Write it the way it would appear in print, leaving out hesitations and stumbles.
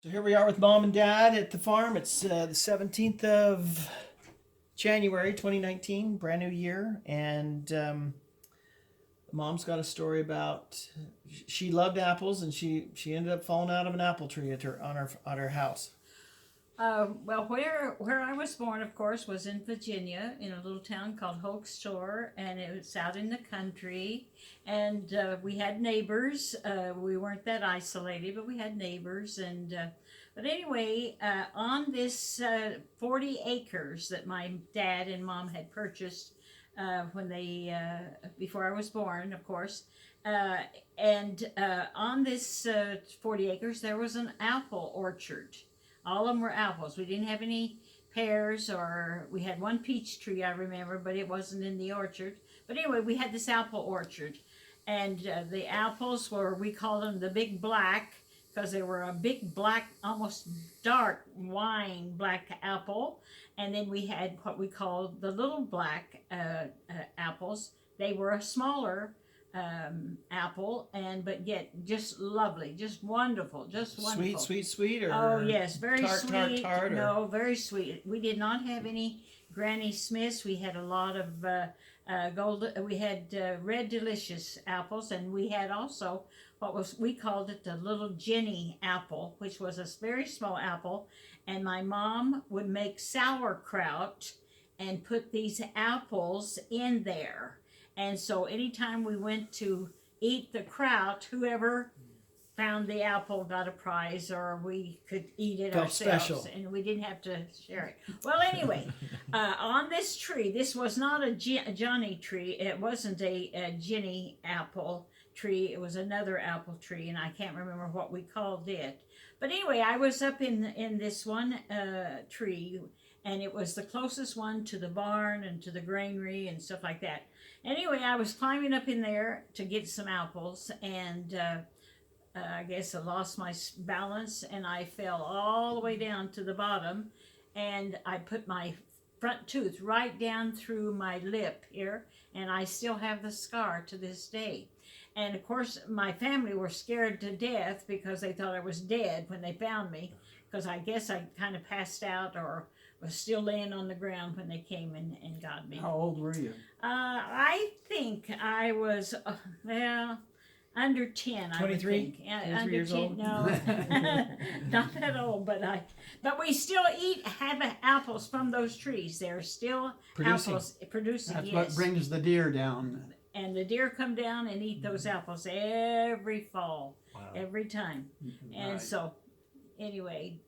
So here we are with Mom and Dad at the farm. It's the 17th of January 2019, brand new year. And Mom's got a story about she loved apples and she ended up falling out of an apple tree on her house. Well, where I was born, of course, was in Virginia, in a little town called Hoke Shore, and it was out in the country. And we had neighbors. We weren't that isolated, but we had neighbors. And but anyway, on this 40 acres that my dad and mom had purchased when they before I was born, of course. And on this 40 acres, there was an apple orchard. All of them were apples. We didn't have any pears, or we had one peach tree, I remember, but it wasn't in the orchard. But anyway, we had this apple orchard. And the apples were, we called them the big black, because they were a big black, almost dark wine black apple. And then we had what we called the little black apples. They were a smaller apple, and but yet just lovely, just wonderful, just wonderful. Sweet, or oh yes, very tart, sweet. tart, no, very sweet. We did not have any Granny Smiths. We had a lot of gold. We had Red Delicious apples, and we had also what was we called it the little Jenny apple, which was a very small apple. And my mom would make sauerkraut and put these apples in there. And so anytime we went to eat the kraut, whoever found the apple got a prize, or we could eat it Felt ourselves. special. And we didn't have to share it. Well, anyway, on this tree, this was not a Johnny tree. It wasn't a Jenny apple tree. It was another apple tree, and I can't remember what we called it. But anyway, I was up in this one tree, and it was the closest one to the barn and to the granary and stuff like that. Anyway, I was climbing up in there to get some apples, and I guess I lost my balance, and I fell all the way down to the bottom, and I put my front tooth right down through my lip here, and I still have the scar to this day. And of course, my family were scared to death because they thought I was dead when they found me, because I guess I kind of passed out or was still laying on the ground when they came and got me. How old were you? I think I was, under 10. 23? I would think. Yeah, 23 under years 10, old? no. Not that old, but we still have apples from those trees. They're still Producing. apples producing, That's yes. what brings the deer down. And the deer come down and eat those apples every fall, Wow. every time. And Right. so, anyway,